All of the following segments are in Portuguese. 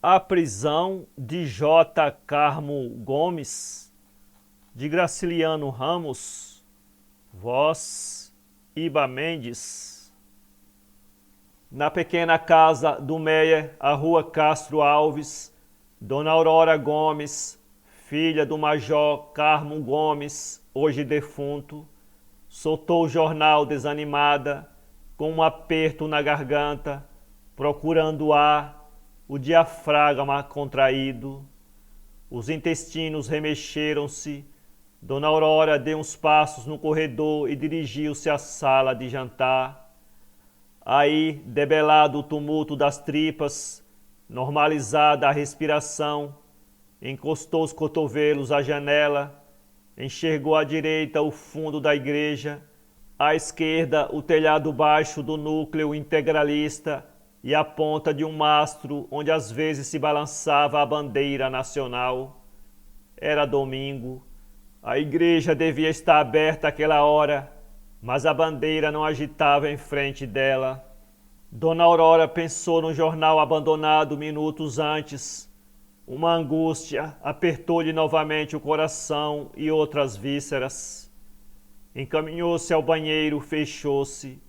A prisão de J. Carmo Gomes, de Graciliano Ramos, voz Iba Mendes. Na pequena casa do Meia, a rua Castro Alves, Dona Aurora Gomes, filha do Major Carmo Gomes, hoje defunto, soltou o jornal desanimada, com um aperto na garganta, procurando ar, o diafragma contraído. Os intestinos remexeram-se. Dona Aurora deu uns passos no corredor e dirigiu-se à sala de jantar. Aí, debelado o tumulto das tripas, normalizada a respiração, encostou os cotovelos à janela, enxergou à direita o fundo da igreja, à esquerda o telhado baixo do núcleo integralista e a ponta de um mastro onde às vezes se balançava a bandeira nacional. Era domingo. A igreja devia estar aberta àquela hora, mas a bandeira não agitava em frente dela. Dona Aurora pensou no jornal abandonado minutos antes. Uma angústia apertou-lhe novamente o coração e outras vísceras. Encaminhou-se ao banheiro, fechou-se.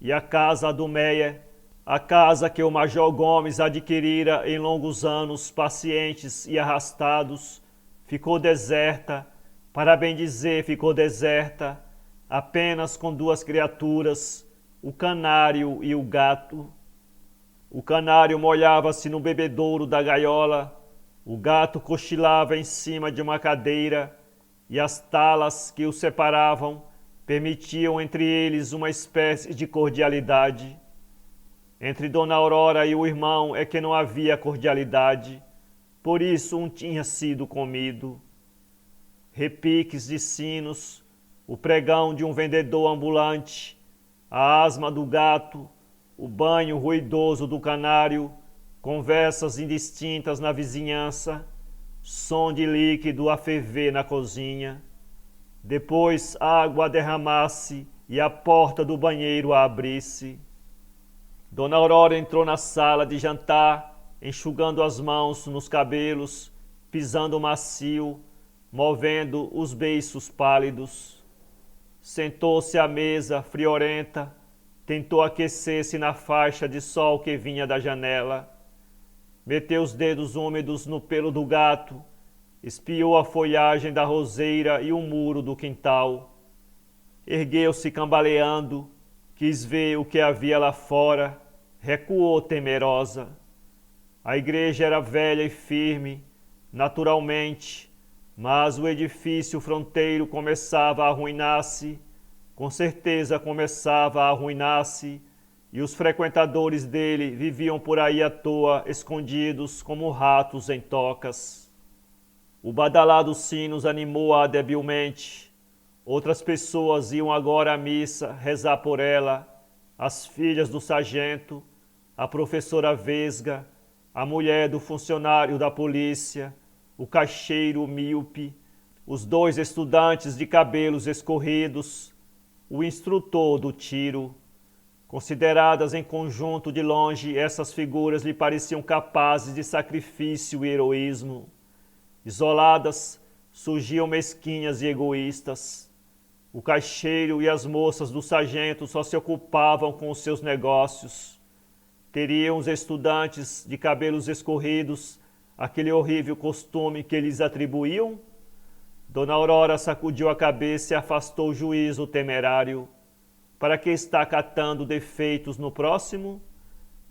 E a casa do Meia, a casa que o Major Gomes adquirira em longos anos pacientes e arrastados, ficou deserta, para bem dizer, ficou deserta, apenas com duas criaturas, o canário e o gato. O canário molhava-se no bebedouro da gaiola, o gato cochilava em cima de uma cadeira e as talas que os separavam permitiam entre eles uma espécie de cordialidade. Entre Dona Aurora e o irmão é que não havia cordialidade, por isso um tinha sido comido. Repiques de sinos, o pregão de um vendedor ambulante, a asma do gato, o banho ruidoso do canário, conversas indistintas na vizinhança, som de líquido a ferver na cozinha. Depois água a derramar-se e a porta do banheiro a abrir-se. Dona Aurora entrou na sala de jantar, enxugando as mãos nos cabelos, pisando macio, movendo os beiços pálidos. Sentou-se à mesa, friorenta, tentou aquecer-se na faixa de sol que vinha da janela. Meteu os dedos úmidos no pelo do gato, espiou a folhagem da roseira e o muro do quintal. Ergueu-se cambaleando, quis ver o que havia lá fora, recuou temerosa. A igreja era velha e firme, naturalmente, mas o edifício fronteiro começava a arruinar-se, com certeza começava a arruinar-se, e os frequentadores dele viviam por aí à toa, escondidos como ratos em tocas. O badalar dos sinos animou-a debilmente. Outras pessoas iam agora à missa rezar por ela, as filhas do sargento, a professora Vesga, a mulher do funcionário da polícia, o caixeiro míope, os dois estudantes de cabelos escorridos, o instrutor do tiro. Consideradas em conjunto de longe, essas figuras lhe pareciam capazes de sacrifício e heroísmo. Isoladas, surgiam mesquinhas e egoístas. O caixeiro e as moças do sargento só se ocupavam com os seus negócios. Teriam os estudantes de cabelos escorridos aquele horrível costume que eles atribuíam? Dona Aurora sacudiu a cabeça e afastou o juízo temerário. Para que está catando defeitos no próximo?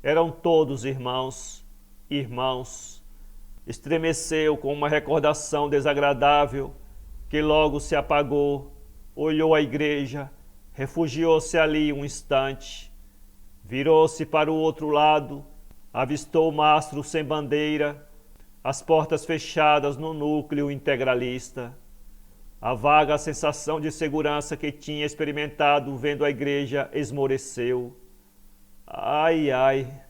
Eram todos irmãos, irmãos. Estremeceu com uma recordação desagradável que logo se apagou. Olhou a igreja, refugiou-se ali um instante. Virou-se para o outro lado, avistou o mastro sem bandeira, as portas fechadas no núcleo integralista. A vaga sensação de segurança que tinha experimentado vendo a igreja esmoreceu. Ai, ai!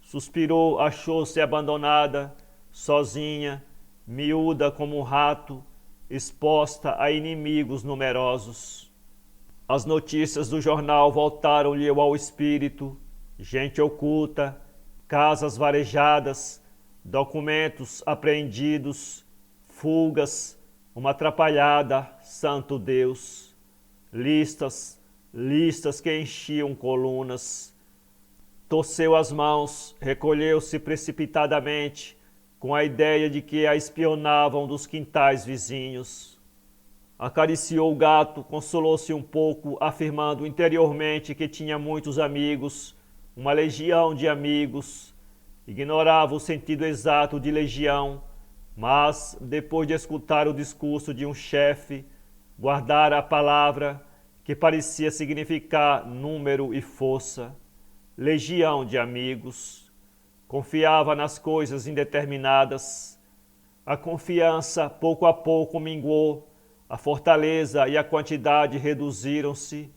Suspirou, achou-se abandonada, sozinha, miúda como um rato, exposta a inimigos numerosos. As notícias do jornal voltaram-lhe ao espírito, gente oculta, casas varejadas, documentos apreendidos, fugas, uma atrapalhada, santo Deus, listas que enchiam colunas. Torceu as mãos, recolheu-se precipitadamente, com a ideia de que a espionavam dos quintais vizinhos. Acariciou o gato, consolou-se um pouco, afirmando interiormente que tinha muitos amigos, uma legião de amigos. Ignorava o sentido exato de legião, mas, depois de escutar o discurso de um chefe, guardara a palavra que parecia significar número e força. Legião de amigos. Confiava nas coisas indeterminadas. A confiança, pouco a pouco, minguou. A fortaleza e a quantidade reduziram-se.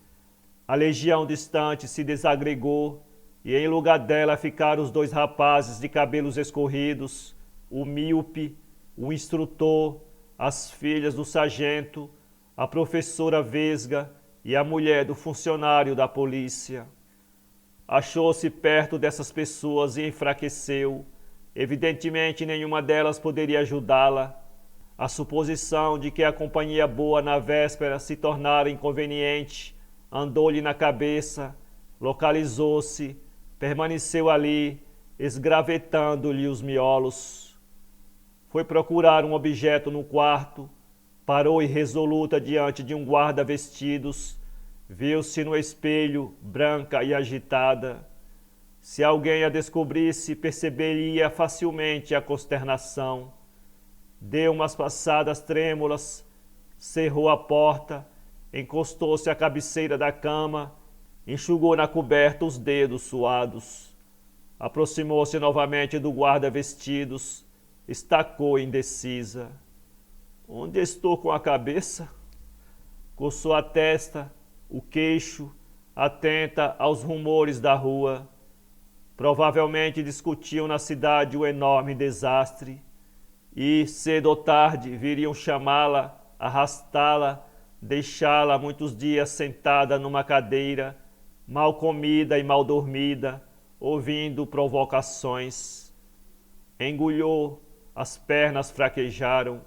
A legião distante se desagregou e em lugar dela ficaram os dois rapazes de cabelos escorridos, o míope, o instrutor, as filhas do sargento, a professora vesga e a mulher do funcionário da polícia. Achou-se perto dessas pessoas e enfraqueceu. Evidentemente, nenhuma delas poderia ajudá-la. A suposição de que a companhia boa na véspera se tornara inconveniente andou-lhe na cabeça, localizou-se, permaneceu ali, esgravetando-lhe os miolos. Foi procurar um objeto no quarto, parou irresoluta diante de um guarda-vestidos, viu-se no espelho, branca e agitada. Se alguém a descobrisse, perceberia facilmente a consternação. Deu umas passadas trêmulas, cerrou a porta, encostou-se à cabeceira da cama, enxugou na coberta os dedos suados. Aproximou-se novamente do guarda-vestidos, estacou indecisa. Onde estou com a cabeça? Coçou a testa, o queixo, atenta aos rumores da rua. Provavelmente discutiam na cidade o enorme desastre. E, cedo ou tarde, viriam chamá-la, arrastá-la, deixá-la muitos dias sentada numa cadeira, mal comida e mal dormida, ouvindo provocações. Engolhou, as pernas fraquejaram,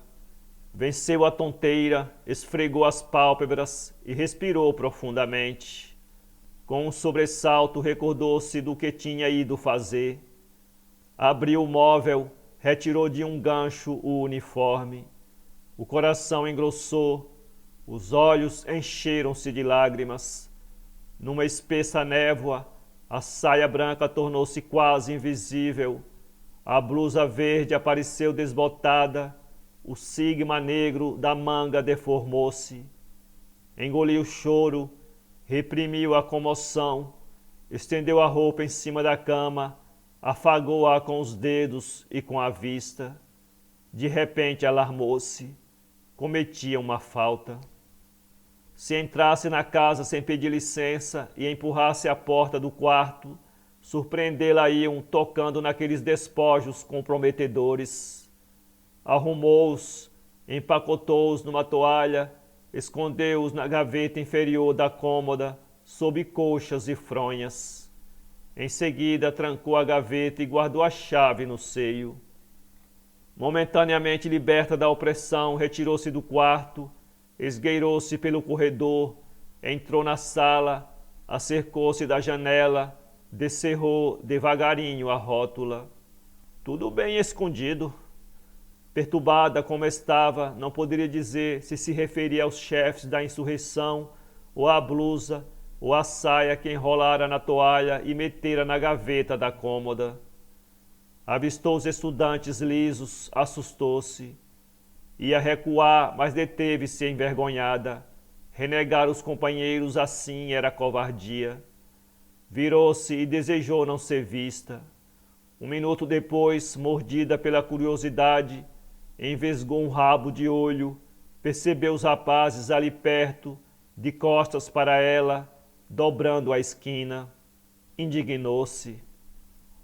venceu a tonteira, esfregou as pálpebras e respirou profundamente. Com um sobressalto recordou-se do que tinha ido fazer. Abriu o móvel, retirou de um gancho o uniforme. O coração engrossou, os olhos encheram-se de lágrimas. Numa espessa névoa, a saia branca tornou-se quase invisível. A blusa verde apareceu desbotada. O sigma negro da manga deformou-se. Engoliu o choro, reprimiu a comoção, estendeu a roupa em cima da cama, afagou-a com os dedos e com a vista. De repente alarmou-se. Cometia uma falta. Se entrasse na casa sem pedir licença e empurrasse a porta do quarto, surpreendê-la-iam tocando naqueles despojos comprometedores. Arrumou-os, empacotou-os numa toalha, escondeu-os na gaveta inferior da cômoda, sob colchas e fronhas. Em seguida, trancou a gaveta e guardou a chave no seio. Momentaneamente liberta da opressão, retirou-se do quarto, esgueirou-se pelo corredor, entrou na sala, acercou-se da janela, descerrou devagarinho a rótula. Tudo bem escondido. Perturbada como estava, não poderia dizer se referia aos chefes da insurreição, ou à blusa, ou à saia que enrolara na toalha e metera na gaveta da cômoda. Avistou os estudantes lisos, assustou-se. Ia recuar, mas deteve-se envergonhada. Renegar os companheiros assim era covardia. Virou-se e desejou não ser vista. Um minuto depois, mordida pela curiosidade, envesgou um rabo de olho, percebeu os rapazes ali perto, de costas para ela, dobrando a esquina. Indignou-se.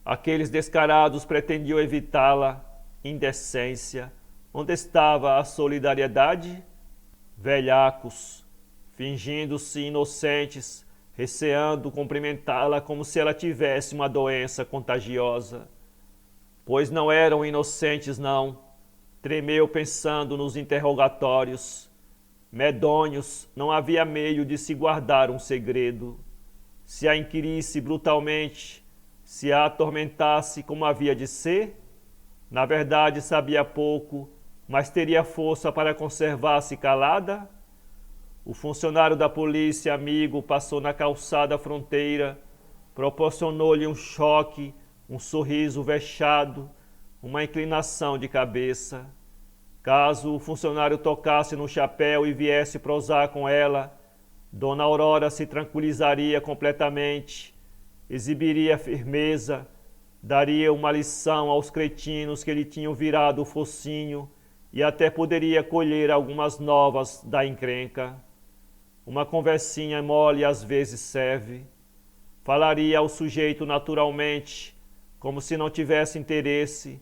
Aqueles descarados pretendiam evitá-la. Indecência. Onde estava a solidariedade? Velhacos, fingindo-se inocentes, receando cumprimentá-la como se ela tivesse uma doença contagiosa. pois não eram inocentes não. Tremeu pensando nos interrogatórios. Medonhos, não havia meio de se guardar um segredo. Se a inquirisse brutalmente, se a atormentasse como havia de ser, na verdade sabia pouco, mas teria força para conservar-se calada? O funcionário da polícia, amigo, passou na calçada fronteira, proporcionou-lhe um choque, um sorriso vexado, uma inclinação de cabeça. Caso o funcionário tocasse no chapéu e viesse prosar com ela, Dona Aurora se tranquilizaria completamente, exibiria firmeza, daria uma lição aos cretinos que lhe tinham virado o focinho e até poderia colher algumas novas da encrenca. Uma conversinha mole às vezes serve. Falaria ao sujeito naturalmente, como se não tivesse interesse,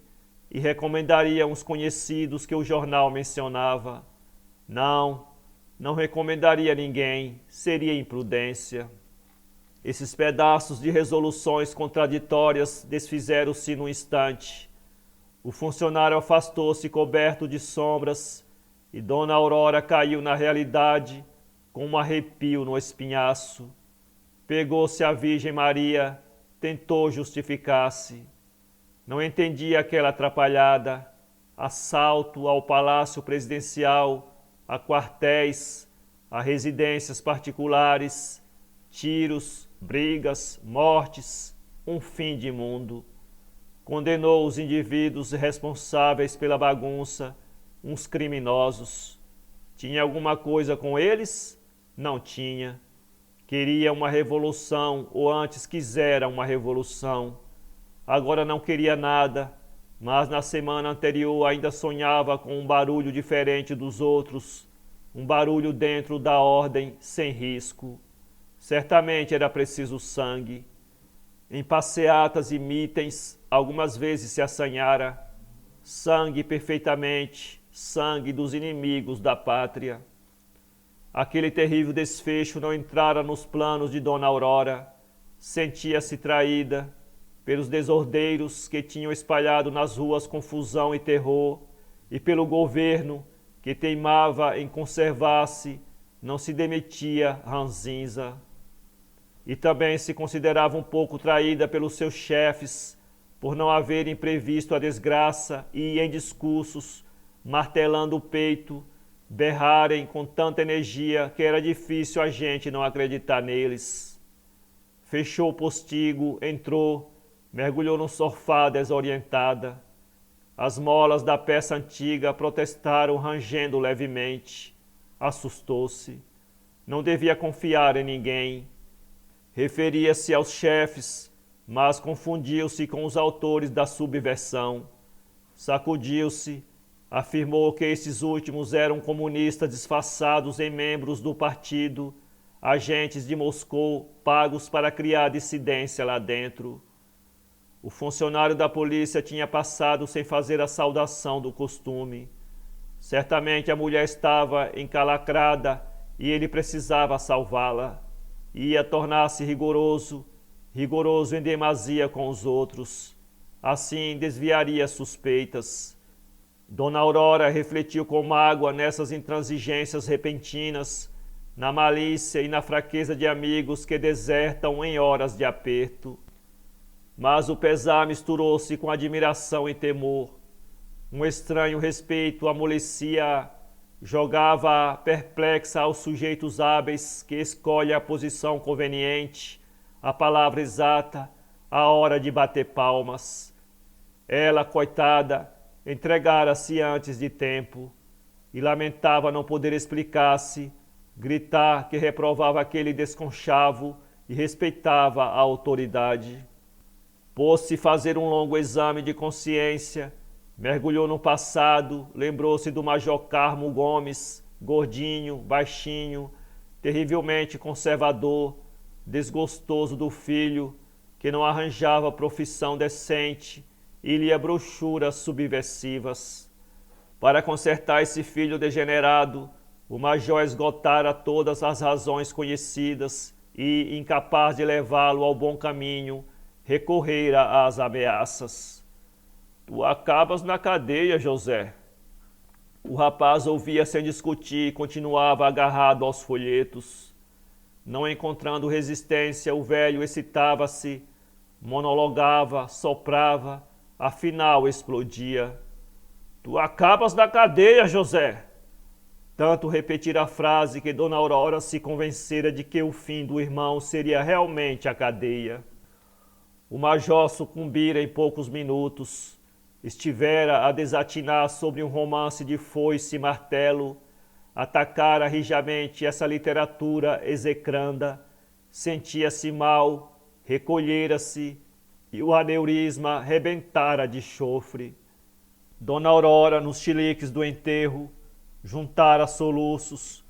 e recomendaria uns conhecidos que o jornal mencionava. Não recomendaria ninguém, seria imprudência. Esses pedaços de resoluções contraditórias desfizeram-se num instante. O funcionário afastou-se coberto de sombras e Dona Aurora caiu na realidade com um arrepio no espinhaço. Pegou-se a Virgem Maria, tentou justificar-se. Não entendia aquela atrapalhada, assalto ao palácio presidencial, a quartéis, a residências particulares, tiros, brigas, mortes, um fim de mundo. Condenou os indivíduos responsáveis pela bagunça, uns criminosos. Tinha alguma coisa com eles? Não tinha. Queria uma revolução, ou antes quisera uma revolução. Agora não queria nada, mas na semana anterior ainda sonhava com um barulho diferente dos outros, um barulho dentro da ordem, sem risco. Certamente era preciso sangue. Em passeatas e mítens, algumas vezes se assanhara. Sangue perfeitamente, sangue dos inimigos da pátria. Aquele terrível desfecho não entrara nos planos de Dona Aurora. Sentia-se traída pelos desordeiros que tinham espalhado nas ruas confusão e terror, e pelo governo que teimava em conservar-se, não se demetia ranzinza. E também se considerava um pouco traída pelos seus chefes, por não haverem previsto a desgraça e, em discursos, martelando o peito, berrarem com tanta energia que era difícil a gente não acreditar neles. Fechou o postigo, entrou, mergulhou no sofá desorientada. As molas da peça antiga protestaram rangendo levemente. Assustou-se. Não devia confiar em ninguém. Referia-se aos chefes, mas confundiu-se com os autores da subversão. Sacudiu-se, afirmou que esses últimos eram comunistas disfarçados em membros do partido, agentes de Moscou pagos para criar dissidência lá dentro. O funcionário da polícia tinha passado sem fazer a saudação do costume. Certamente a mulher estava encalacrada e ele precisava salvá-la. Ia tornar-se rigoroso em demasia com os outros. Assim desviaria suspeitas. Dona Aurora refletiu com mágoa nessas intransigências repentinas, na malícia e na fraqueza de amigos que desertam em horas de aperto. Mas o pesar misturou-se com admiração e temor. Um estranho respeito amolecia, jogava perplexa aos sujeitos hábeis que escolhem a posição conveniente, a palavra exata, a hora de bater palmas. Ela, coitada, entregara-se antes de tempo e lamentava não poder explicar-se, gritar que reprovava aquele desconchavo e respeitava a autoridade. Pôs-se fazer um longo exame de consciência, mergulhou no passado, lembrou-se do Major Carmo Gomes, gordinho, baixinho, terrivelmente conservador, desgostoso do filho, que não arranjava profissão decente e lia brochuras subversivas. Para consertar esse filho degenerado, o major esgotara todas as razões conhecidas e, incapaz de levá-lo ao bom caminho, recorrera às ameaças. Tu acabas na cadeia, José. O rapaz ouvia sem discutir e continuava agarrado aos folhetos. Não encontrando resistência, o velho excitava-se, monologava, soprava, afinal explodia. Tu acabas na cadeia, José. Tanto repetir a frase que Dona Aurora se convencera de que o fim do irmão seria realmente a cadeia. O major sucumbira em poucos minutos. Estivera a desatinar sobre um romance de foice e martelo, atacara rijamente essa literatura execranda, sentia-se mal, recolhera-se e o aneurisma rebentara de chofre. Dona Aurora, nos chiliques do enterro, juntara soluços,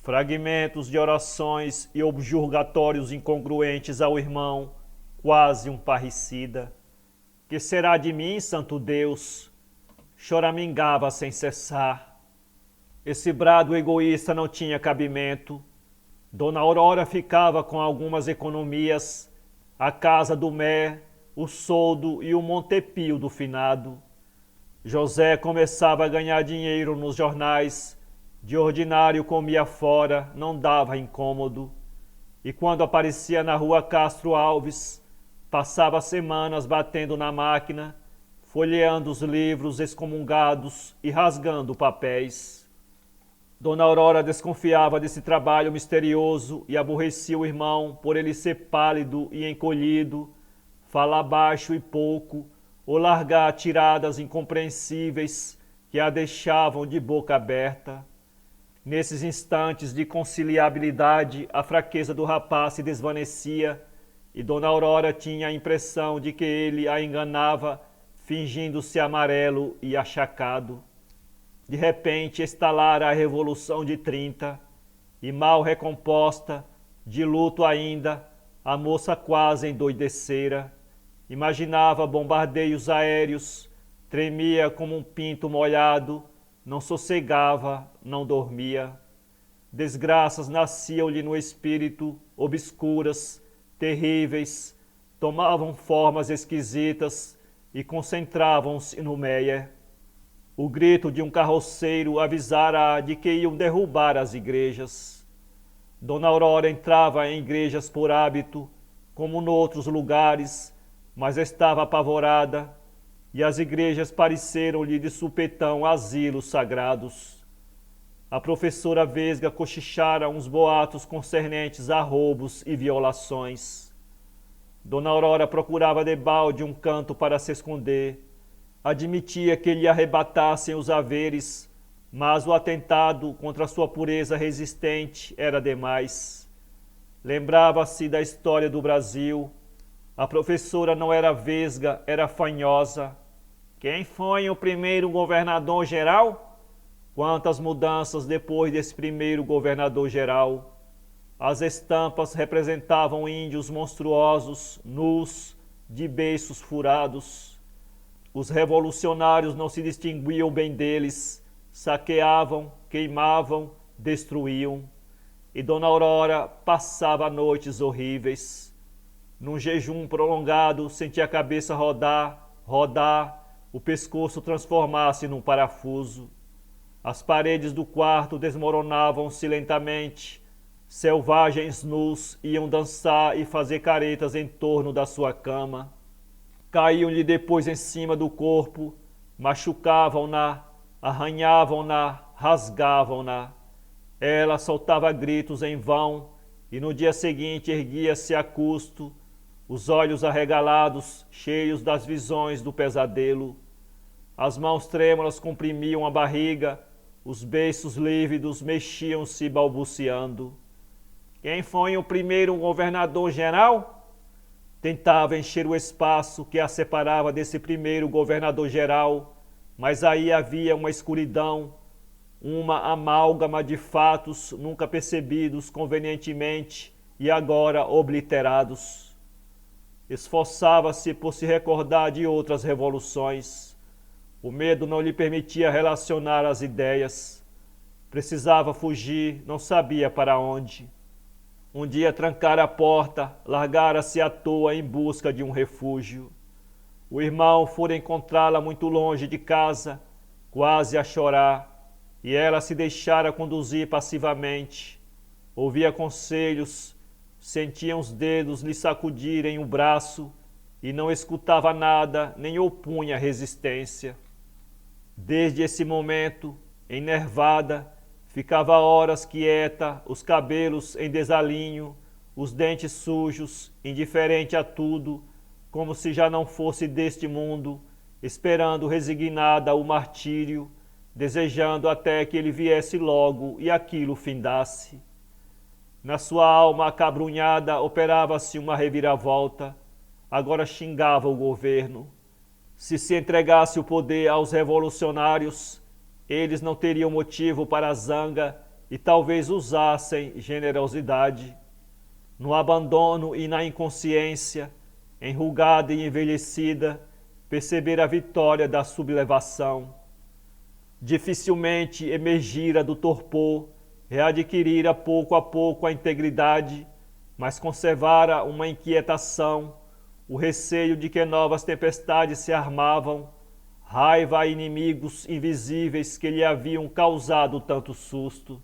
fragmentos de orações e objurgatórios incongruentes ao irmão, quase um parricida. Que será de mim, santo Deus? Choramingava sem cessar. Esse brado egoísta não tinha cabimento. Dona Aurora ficava com algumas economias, a casa do Mé, o soldo e o montepio do finado. José começava a ganhar dinheiro nos jornais, de ordinário comia fora, não dava incômodo. E quando aparecia na rua Castro Alves, passava semanas batendo na máquina, folheando os livros excomungados e rasgando papéis. Dona Aurora desconfiava desse trabalho misterioso e aborrecia o irmão por ele ser pálido e encolhido, falar baixo e pouco, ou largar tiradas incompreensíveis que a deixavam de boca aberta. Nesses instantes de conciliabilidade, a fraqueza do rapaz se desvanecia e Dona Aurora tinha a impressão de que ele a enganava, fingindo-se amarelo e achacado. De repente estalara a Revolução de 30, e mal recomposta, de luto ainda, a moça quase endoidecera. Imaginava bombardeios aéreos, tremia como um pinto molhado, não sossegava, não dormia. Desgraças nasciam-lhe no espírito, obscuras, terríveis, tomavam formas esquisitas e concentravam-se no Meyer. O grito de um carroceiro avisara de que iam derrubar as igrejas. Dona Aurora entrava em igrejas por hábito, como noutros lugares, mas estava apavorada, e as igrejas pareceram-lhe de supetão asilos sagrados. A professora Vesga cochichara uns boatos concernentes a roubos e violações. Dona Aurora procurava debalde um canto para se esconder. Admitia que lhe arrebatassem os haveres, mas o atentado contra sua pureza resistente era demais. Lembrava-se da história do Brasil. A professora não era vesga, era fanhosa. Quem foi o primeiro governador-geral? Quantas mudanças depois desse primeiro governador-geral! As estampas representavam índios monstruosos, nus, de beiços furados. Os revolucionários não se distinguiam bem deles, saqueavam, queimavam, destruíam. E Dona Aurora passava noites horríveis. Num jejum prolongado, sentia a cabeça rodar, o pescoço transformar-se num parafuso. As paredes do quarto desmoronavam-se lentamente. Selvagens nus iam dançar e fazer caretas em torno da sua cama. Caíam-lhe depois em cima do corpo, machucavam-na, arranhavam-na, rasgavam-na. Ela soltava gritos em vão e no dia seguinte erguia-se a custo, os olhos arregalados, cheios das visões do pesadelo. As mãos trêmulas comprimiam a barriga, os beiços lívidos mexiam-se balbuciando. Quem foi o primeiro governador-geral? Tentava encher o espaço que a separava desse primeiro governador-geral, mas aí havia uma escuridão, uma amálgama de fatos nunca percebidos convenientemente e agora obliterados. Esforçava-se por se recordar de outras revoluções. O medo não lhe permitia relacionar as ideias. Precisava fugir, não sabia para onde. Um dia trancara a porta, largara-se à toa em busca de um refúgio. O irmão fora encontrá-la muito longe de casa, quase a chorar, e ela se deixara conduzir passivamente. Ouvia conselhos, sentia os dedos lhe sacudirem o braço e não escutava nada nem opunha resistência. Desde esse momento, enervada, ficava horas quieta, os cabelos em desalinho, os dentes sujos, indiferente a tudo, como se já não fosse deste mundo, esperando resignada o martírio, desejando até que ele viesse logo e aquilo findasse. Na sua alma acabrunhada operava-se uma reviravolta, agora xingava o governo. Se entregasse o poder aos revolucionários, eles não teriam motivo para a zanga e talvez usassem generosidade. No abandono e na inconsciência, enrugada e envelhecida, perceber a vitória da sublevação. Dificilmente emergira do torpor, readquirira pouco a pouco a integridade, mas conservara uma inquietação, o receio de que novas tempestades se armavam, raiva a inimigos invisíveis que lhe haviam causado tanto susto.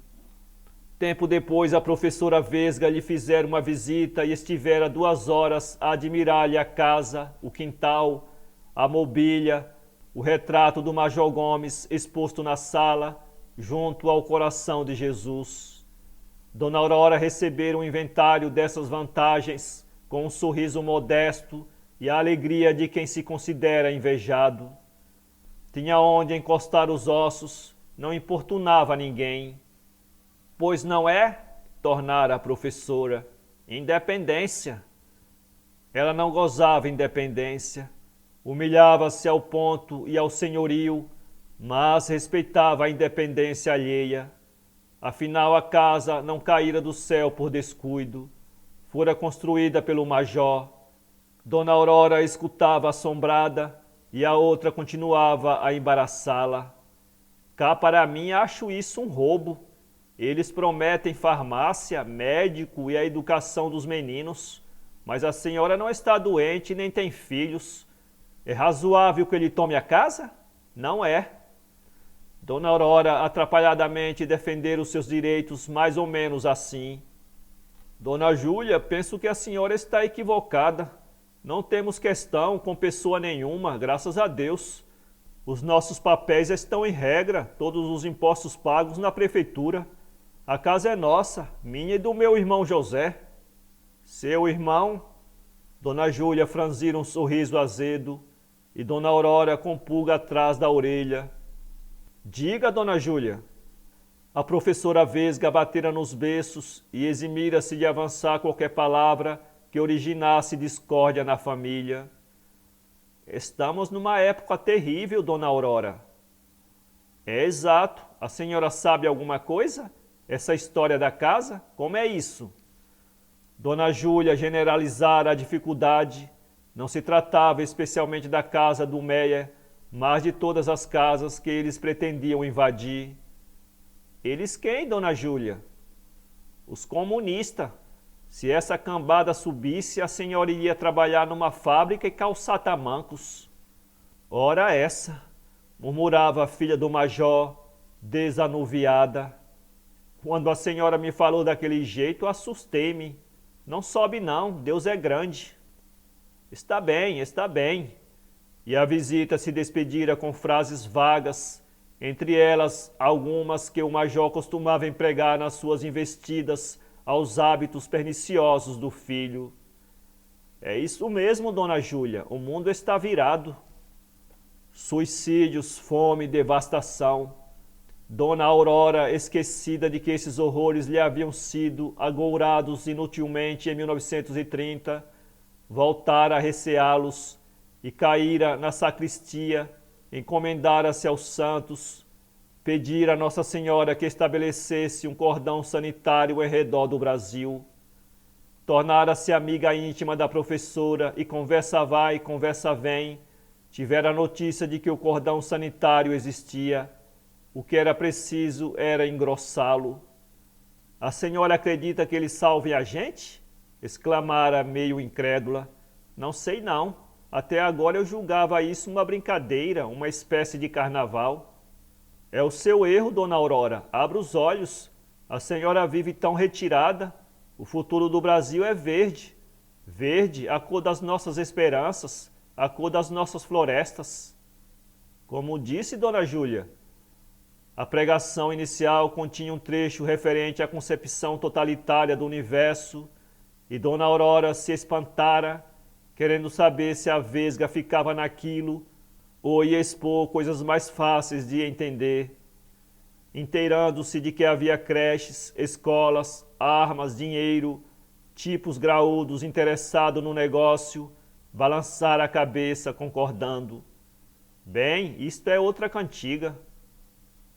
Tempo depois a professora Vesga lhe fizera uma visita e estivera 2 horas a admirar-lhe a casa, o quintal, a mobília, o retrato do Major Gomes exposto na sala, junto ao coração de Jesus. Dona Aurora recebera um inventário dessas vantagens com um sorriso modesto e a alegria de quem se considera invejado. Tinha onde encostar os ossos, não importunava ninguém. Pois não é, tornara a professora, independência. Ela não gozava independência, humilhava-se ao ponto e ao senhorio, mas respeitava a independência alheia. Afinal, a casa não caíra do céu por descuido, fora construída pelo major. Dona Aurora escutava assombrada e a outra continuava a embaraçá-la. Cá para mim acho isso um roubo. Eles prometem farmácia, médico e a educação dos meninos, mas a senhora não está doente nem tem filhos. É razoável que ele tome a casa? Não é. Dona Aurora atrapalhadamente defendera os seus direitos mais ou menos assim. Dona Júlia, penso que a senhora está equivocada. Não temos questão com pessoa nenhuma, graças a Deus. Os nossos papéis estão em regra, todos os impostos pagos na prefeitura. A casa é nossa, minha e do meu irmão José. Seu irmão? Dona Júlia franzira um sorriso azedo e Dona Aurora com pulga atrás da orelha. Diga, Dona Júlia. A professora Vesga batera nos beiços e eximira-se de avançar qualquer palavra que originasse discórdia na família. Estamos numa época terrível, Dona Aurora. É exato. A senhora sabe alguma coisa? Essa história da casa? Como é isso? Dona Júlia generalizara a dificuldade. Não se tratava especialmente da casa do Meia, mas de todas as casas que eles pretendiam invadir. Eles quem, Dona Júlia? Os comunistas. Se essa cambada subisse, a senhora iria trabalhar numa fábrica e calçar tamancos. Ora essa, murmurava a filha do major, desanuviada. Quando a senhora me falou daquele jeito, assustei-me. Não sobe não, Deus é grande. Está bem, está bem. E a visita se despedira com frases vagas, entre elas algumas que o major costumava empregar nas suas investidas aos hábitos perniciosos do filho. É isso mesmo, Dona Júlia, o mundo está virado. Suicídios, fome, devastação. Dona Aurora, esquecida de que esses horrores lhe haviam sido agourados inutilmente em 1930, voltara a receá-los e caíra na sacristia, encomendara-se aos santos, pedira a Nossa Senhora que estabelecesse um cordão sanitário em redor do Brasil. Tornara-se amiga íntima da professora e conversa vai, conversa vem, tivera a notícia de que o cordão sanitário existia. O que era preciso era engrossá-lo. A senhora acredita que ele salve a gente? Exclamara meio incrédula. Não sei não. Até agora eu julgava isso uma brincadeira, uma espécie de carnaval. É o seu erro, dona Aurora. Abra os olhos. A senhora vive tão retirada. O futuro do Brasil é verde. Verde, a cor das nossas esperanças, a cor das nossas florestas. Como disse dona Júlia, a pregação inicial continha um trecho referente à concepção totalitária do universo e dona Aurora se espantara, querendo saber se a vesga ficava naquilo ou ia expor coisas mais fáceis de entender. Inteirando-se de que havia creches, escolas, armas, dinheiro, tipos graúdos interessados no negócio, balançara a cabeça concordando. Bem, isto é outra cantiga.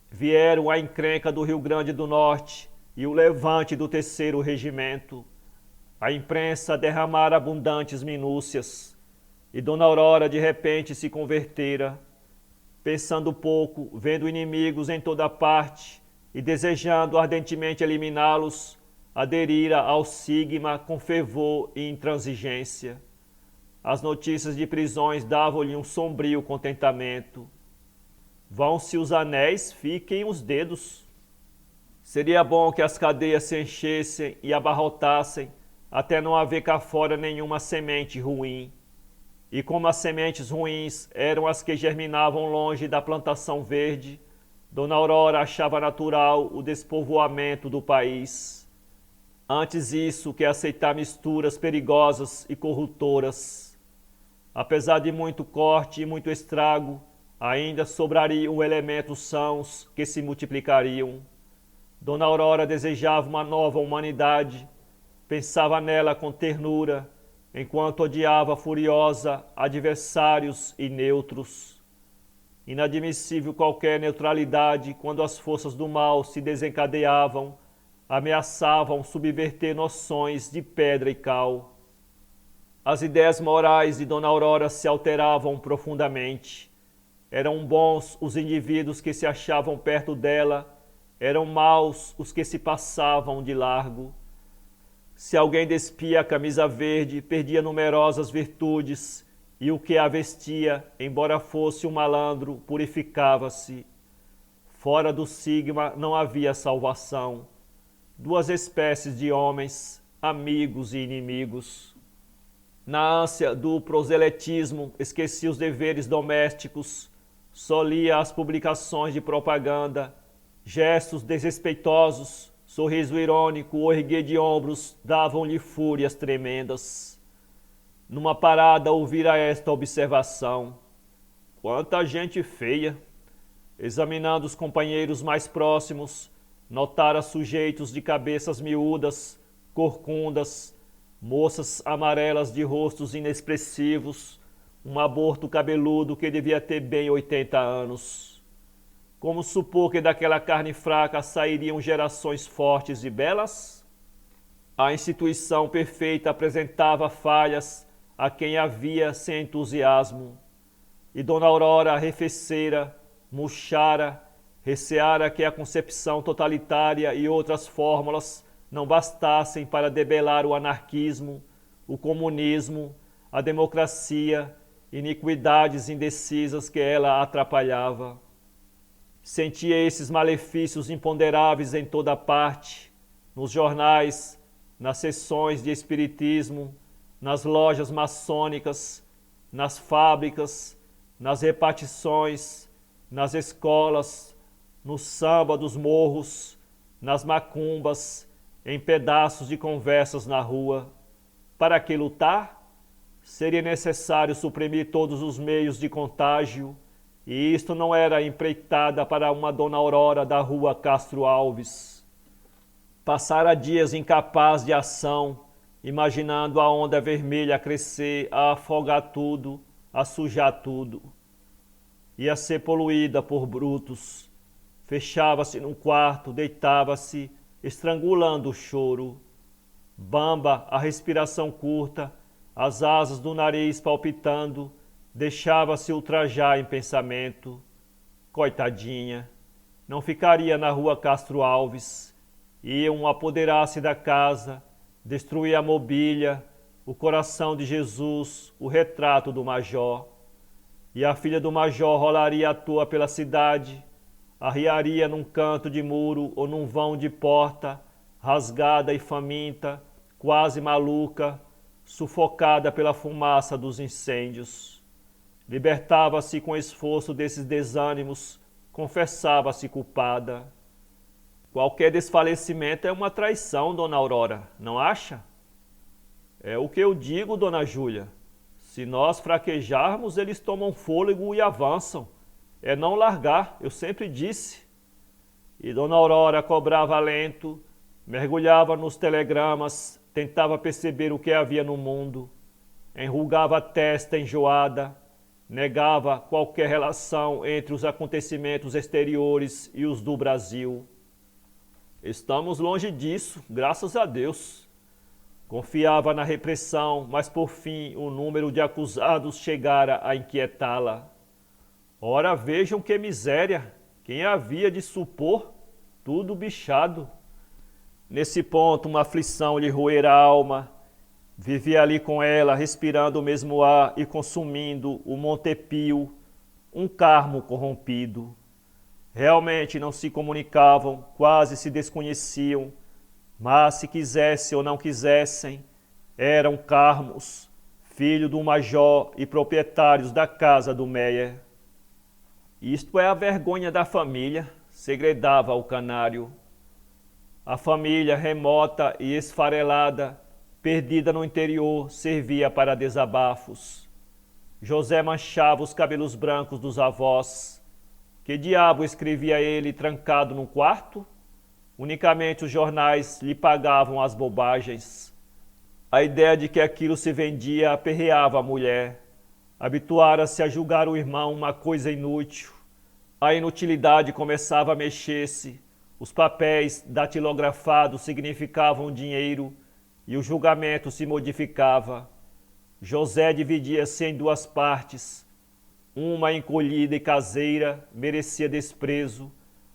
Vieram a encrenca do Rio Grande do Norte e o levante do 3º Regimento. A imprensa derramara abundantes minúcias, e dona Aurora de repente se convertera, pensando pouco, vendo inimigos em toda parte e desejando ardentemente eliminá-los, aderira ao sigma com fervor e intransigência. As notícias de prisões davam-lhe um sombrio contentamento. Vão-se os anéis, fiquem os dedos. Seria bom que as cadeias se enchessem e abarrotassem, até não haver cá fora nenhuma semente ruim. E como as sementes ruins eram as que germinavam longe da plantação verde, dona Aurora achava natural o despovoamento do país. Antes isso que aceitar misturas perigosas e corruptoras. Apesar de muito corte e muito estrago, ainda sobrariam elementos sãos que se multiplicariam. Dona Aurora desejava uma nova humanidade, pensava nela com ternura, enquanto odiava furiosa adversários e neutros. Inadmissível qualquer neutralidade quando as forças do mal se desencadeavam, ameaçavam subverter noções de pedra e cal. As ideias morais de dona Aurora se alteravam profundamente. Eram bons os indivíduos que se achavam perto dela, eram maus os que se passavam de largo. Se alguém despia a camisa verde, perdia numerosas virtudes, e o que a vestia, embora fosse um malandro, purificava-se. Fora do sigma não havia salvação. Duas espécies de homens, amigos e inimigos. Na ânsia do proselitismo, esquecia os deveres domésticos, só lia as publicações de propaganda, gestos desrespeitosos, sorriso irônico ou erguer de ombros davam-lhe fúrias tremendas. Numa parada ouvira esta observação: quanta gente feia! Examinando os companheiros mais próximos, notara sujeitos de cabeças miúdas, corcundas, moças amarelas de rostos inexpressivos, um aborto cabeludo que devia ter bem 80 anos. Como supor que daquela carne fraca sairiam gerações fortes e belas? A instituição perfeita apresentava falhas a quem havia sem entusiasmo. E dona Aurora arrefecera, murchara, receara que a concepção totalitária e outras fórmulas não bastassem para debelar o anarquismo, o comunismo, a democracia, iniquidades indecisas que ela atrapalhava. Sentia esses malefícios imponderáveis em toda parte, nos jornais, nas sessões de espiritismo, nas lojas maçônicas, nas fábricas, nas repartições, nas escolas, no samba dos morros, nas macumbas, em pedaços de conversas na rua. Para que lutar? Seria necessário suprimir todos os meios de contágio, e isto não era empreitada para uma dona Aurora da rua Castro Alves. Passara dias incapaz de ação, imaginando a onda vermelha crescer, a afogar tudo, a sujar tudo. Ia ser poluída por brutos. Fechava-se num quarto, deitava-se, estrangulando o choro. Bamba, a respiração curta, as asas do nariz palpitando, deixava-se ultrajar em pensamento. Coitadinha, não ficaria na rua Castro Alves. Iam apoderar-se da casa, destruir a mobília, o coração de Jesus, o retrato do major. E a filha do major rolaria à toa pela cidade, arriaria num canto de muro ou num vão de porta, rasgada e faminta, quase maluca, sufocada pela fumaça dos incêndios. Libertava-se com esforço desses desânimos, confessava-se culpada. Qualquer desfalecimento é uma traição, dona Aurora, não acha? É o que eu digo, dona Júlia. Se nós fraquejarmos, eles tomam fôlego e avançam. É não largar, eu sempre disse. E dona Aurora cobrava alento, mergulhava nos telegramas, tentava perceber o que havia no mundo, enrugava a testa enjoada, negava qualquer relação entre os acontecimentos exteriores e os do Brasil. Estamos longe disso, graças a Deus. Confiava na repressão, mas por fim o número de acusados chegara a inquietá-la. Ora, vejam que miséria! Quem havia de supor? Tudo bichado. Nesse ponto, uma aflição lhe roera a alma. Vivia ali com ela, respirando o mesmo ar e consumindo o Montepio, um Carmo corrompido. Realmente não se comunicavam, quase se desconheciam, mas se quisessem ou não quisessem, eram Carmos, filho do major e proprietários da casa do Meyer. Isto é a vergonha da família, segredava o canário. A família, remota e esfarelada, perdida no interior, servia para desabafos. José manchava os cabelos brancos dos avós. Que diabo escrevia ele trancado num quarto? Unicamente os jornais lhe pagavam as bobagens. A ideia de que aquilo se vendia aperreava a mulher. Habituara-se a julgar o irmão uma coisa inútil. A inutilidade começava a mexer-se. Os papéis datilografados significavam dinheiro e o julgamento se modificava. José dividia-se em duas partes. Uma encolhida e caseira merecia desprezo.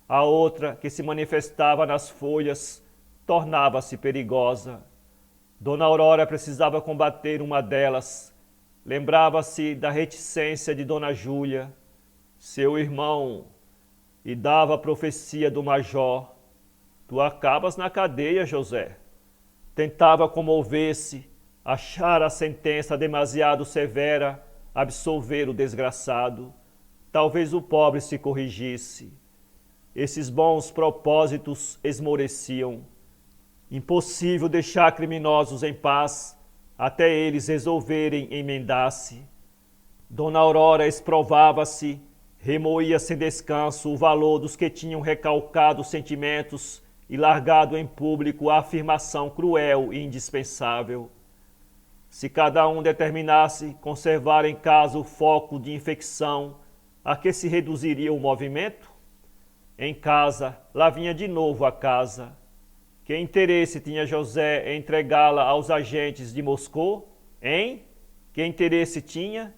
A outra, que se manifestava nas folhas, tornava-se perigosa. Dona Aurora precisava combater uma delas. Lembrava-se da reticência de Dona Júlia, seu irmão, e dava a profecia do major. Tu acabas na cadeia, José. Tentava comover-se, achar a sentença demasiado severa, absolver o desgraçado. Talvez o pobre se corrigisse. Esses bons propósitos esmoreciam. Impossível deixar criminosos em paz, até eles resolverem emendar-se. Dona Aurora esprovava-se, remoía sem descanso o valor dos que tinham recalcado os sentimentos e largado em público a afirmação cruel e indispensável. Se cada um determinasse conservar em casa o foco de infecção, a que se reduziria o movimento? Em casa, lá vinha de novo a casa. Que interesse tinha José em entregá-la aos agentes de Moscou? Hein? Que interesse tinha?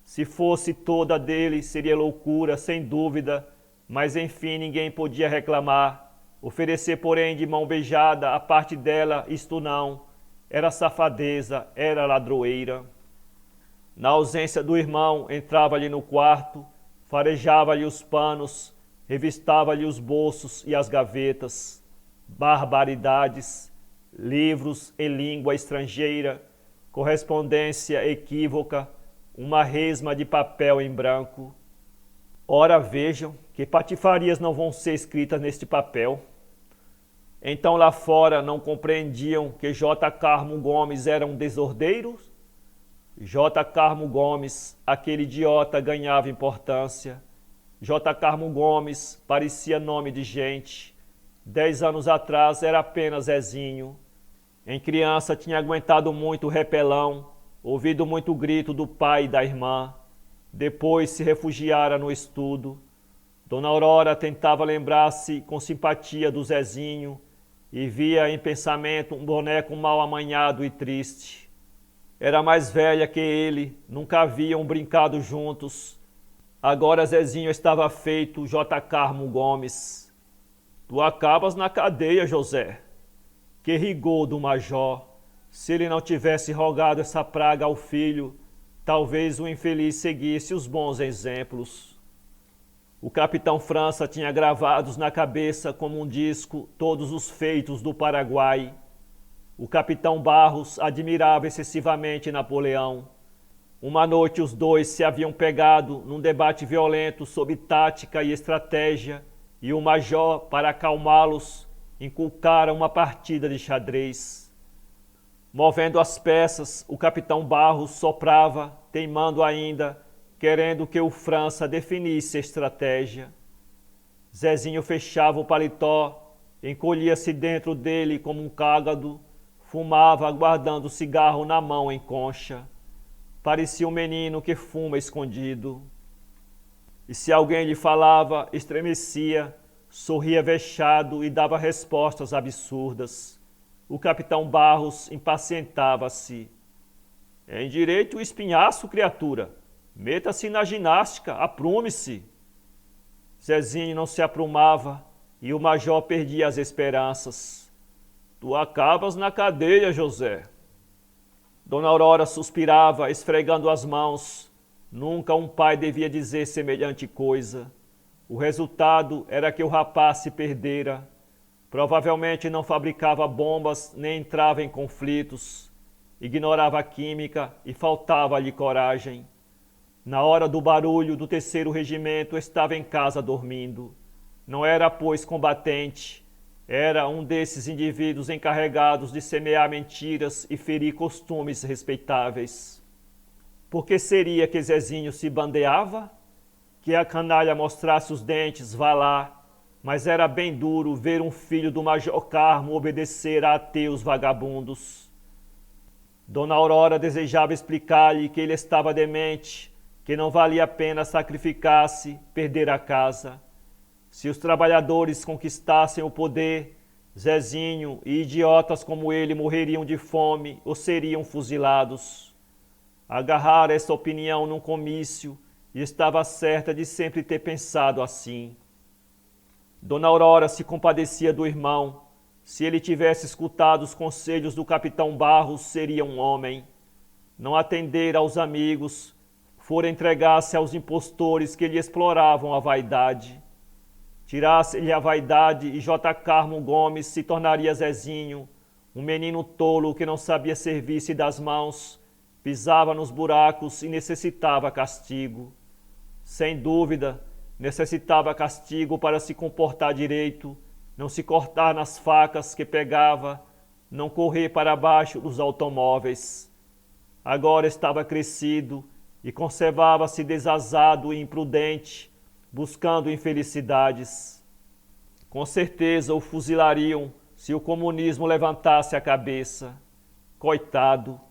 Se fosse toda dele, seria loucura, sem dúvida, mas enfim ninguém podia reclamar. Oferecer, porém, de mão beijada a parte dela, isto não. Era safadeza, era ladroeira. Na ausência do irmão, entrava-lhe no quarto, farejava-lhe os panos, revistava-lhe os bolsos e as gavetas. Barbaridades, livros em língua estrangeira, correspondência equívoca, uma resma de papel em branco. Ora vejam, que patifarias não vão ser escritas neste papel. Então lá fora não compreendiam que J. Carmo Gomes era um desordeiro? J. Carmo Gomes, aquele idiota, ganhava importância. J. Carmo Gomes parecia nome de gente. 10 anos atrás era apenas Zezinho. Em criança tinha aguentado muito o repelão, ouvido muito grito do pai e da irmã. Depois se refugiara no estudo. Dona Aurora tentava lembrar-se com simpatia do Zezinho e via em pensamento um boneco mal amanhado e triste. Era mais velha que ele, nunca haviam brincado juntos. Agora Zezinho estava feito J. Carmo Gomes. Tu acabas na cadeia, José. Que rigor do major. Se ele não tivesse rogado essa praga ao filho, talvez o infeliz seguisse os bons exemplos. O capitão França tinha gravados na cabeça como um disco todos os feitos do Paraguai. O capitão Barros admirava excessivamente Napoleão. Uma noite os dois se haviam pegado num debate violento sobre tática e estratégia, e o major, para acalmá-los, inculcara uma partida de xadrez. Movendo as peças, o capitão Barros soprava, teimando ainda, querendo que o França definisse a estratégia. Zezinho fechava o paletó, encolhia-se dentro dele como um cágado, fumava guardando o cigarro na mão em concha. Parecia um menino que fuma escondido. E se alguém lhe falava, estremecia, sorria vexado e dava respostas absurdas. O capitão Barros impacientava-se. Endireite o espinhaço, criatura. Meta-se na ginástica, aprume-se. Zezinho não se aprumava e o major perdia as esperanças. Tu acabas na cadeia, José. Dona Aurora suspirava, esfregando as mãos. Nunca um pai devia dizer semelhante coisa. O resultado era que o rapaz se perdera. Provavelmente não fabricava bombas nem entrava em conflitos. Ignorava a química e faltava-lhe coragem. Na hora do barulho do 3º regimento estava em casa dormindo. Não era, pois, combatente. Era um desses indivíduos encarregados de semear mentiras e ferir costumes respeitáveis. Por que seria que Zezinho se bandeava? Que a canalha mostrasse os dentes, vá lá. Mas era bem duro ver um filho do Major Carmo obedecer a ateus vagabundos. Dona Aurora desejava explicar-lhe que ele estava demente, que não valia a pena sacrificar-se, perder a casa. Se os trabalhadores conquistassem o poder, Zezinho e idiotas como ele morreriam de fome ou seriam fuzilados. Agarrara essa opinião num comício e estava certa de sempre ter pensado assim. Dona Aurora se compadecia do irmão. Se ele tivesse escutado os conselhos do capitão Barros, seria um homem. Não atender aos amigos, fora entregar-se aos impostores que lhe exploravam a vaidade. Tirasse-lhe a vaidade e J. Carmo Gomes se tornaria Zezinho, um menino tolo que não sabia servir-se das mãos, pisava nos buracos e necessitava castigo. Sem dúvida, necessitava castigo para se comportar direito, não se cortar nas facas que pegava, não correr para baixo dos automóveis. Agora estava crescido e conservava-se desazado e imprudente, buscando infelicidades. Com certeza o fuzilariam se o comunismo levantasse a cabeça. Coitado!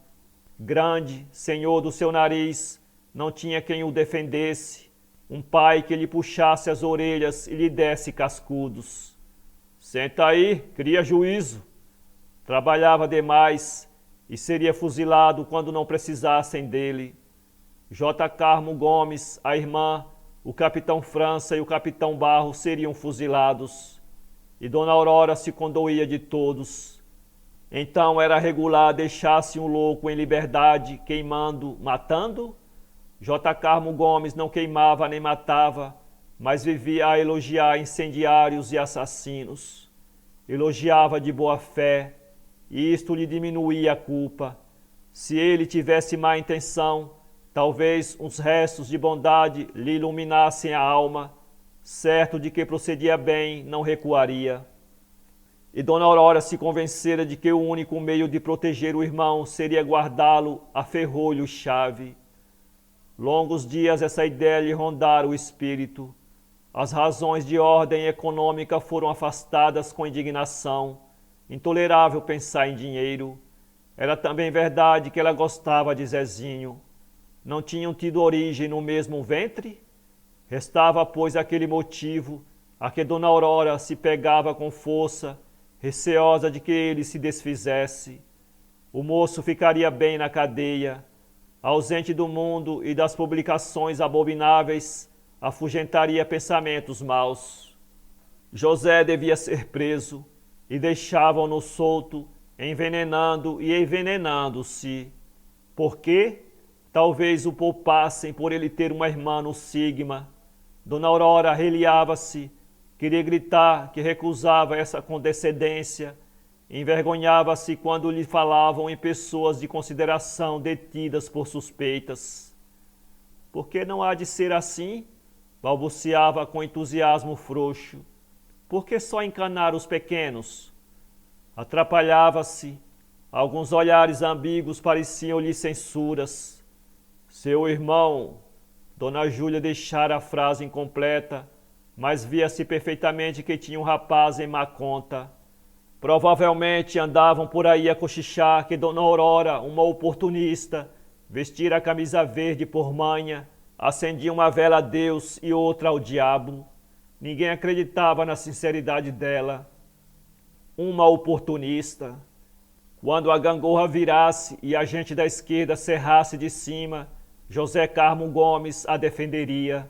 Grande, senhor do seu nariz, não tinha quem o defendesse, um pai que lhe puxasse as orelhas e lhe desse cascudos. Senta aí, cria juízo. Trabalhava demais e seria fuzilado quando não precisassem dele. J. Carmo Gomes, a irmã, o capitão França e o capitão Barros seriam fuzilados. E Dona Aurora se condoía de todos. Então era regular deixar-se um louco em liberdade, queimando, matando? J. Carmo Gomes não queimava nem matava, mas vivia a elogiar incendiários e assassinos. Elogiava de boa fé, e isto lhe diminuía a culpa. Se ele tivesse má intenção, talvez uns restos de bondade lhe iluminassem a alma, certo de que procedia bem, não recuaria. E Dona Aurora se convencera de que o único meio de proteger o irmão seria guardá-lo a ferrolho-chave. Longos dias essa ideia lhe rondara o espírito. As razões de ordem econômica foram afastadas com indignação. Intolerável pensar em dinheiro. Era também verdade que ela gostava de Zezinho. Não tinham tido origem no mesmo ventre? Restava, pois, aquele motivo a que Dona Aurora se pegava com força, receosa de que ele se desfizesse. O moço ficaria bem na cadeia, ausente do mundo e das publicações abomináveis, afugentaria pensamentos maus. José devia ser preso, e deixavam-no solto, envenenando e envenenando-se. Porque talvez o poupassem por ele ter uma irmã no sigma. Dona Aurora reliava-se, queria gritar que recusava essa condescendência, envergonhava-se quando lhe falavam em pessoas de consideração detidas por suspeitas. Por que não há de ser assim? Balbuciava com entusiasmo frouxo. Por que só encanar os pequenos? Atrapalhava-se. Alguns olhares ambíguos pareciam-lhe censuras. Seu irmão... Dona Júlia deixara a frase incompleta, mas via-se perfeitamente que tinha um rapaz em má conta. Provavelmente andavam por aí a cochichar que Dona Aurora, uma oportunista, vestira a camisa verde por manha, acendia uma vela a Deus e outra ao diabo. Ninguém acreditava na sinceridade dela. Uma oportunista. Quando a gangorra virasse e a gente da esquerda cerrasse de cima, José Carmo Gomes a defenderia.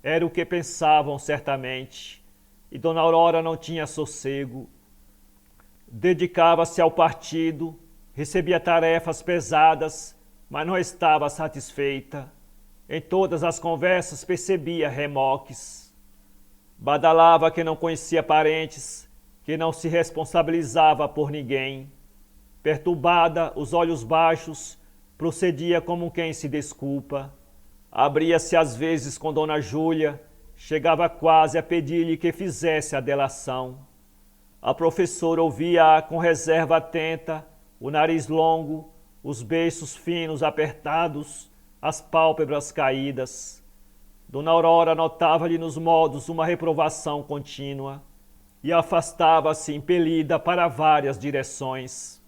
Era o que pensavam certamente. E Dona Aurora não tinha sossego. Dedicava-se ao partido, recebia tarefas pesadas, mas não estava satisfeita. Em todas as conversas percebia remoques. Badalava que não conhecia parentes, que não se responsabilizava por ninguém. Perturbada, os olhos baixos, procedia como quem se desculpa. Abria-se às vezes com Dona Júlia, chegava quase a pedir-lhe que fizesse a delação. A professora ouvia-a com reserva atenta, o nariz longo, os beiços finos apertados, as pálpebras caídas. Dona Aurora notava-lhe nos modos uma reprovação contínua e afastava-se impelida para várias direções.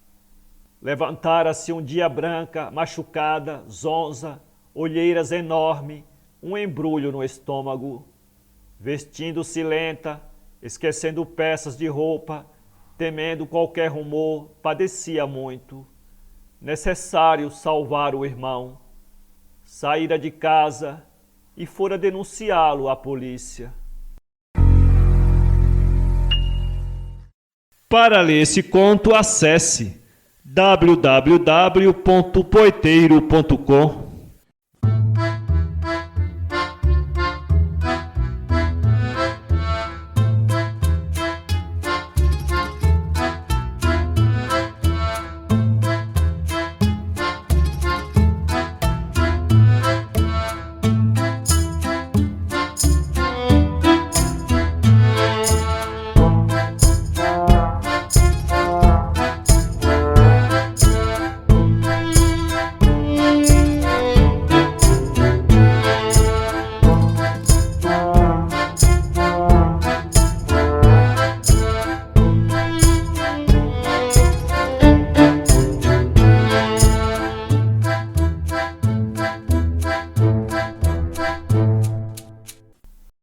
Levantara-se um dia branca, machucada, zonza, olheiras enorme, um embrulho no estômago. Vestindo-se lenta, esquecendo peças de roupa, temendo qualquer rumor, padecia muito. Necessário salvar o irmão. Saíra de casa e fora denunciá-lo à polícia. Para ler esse conto, acesse www.poeteiro.com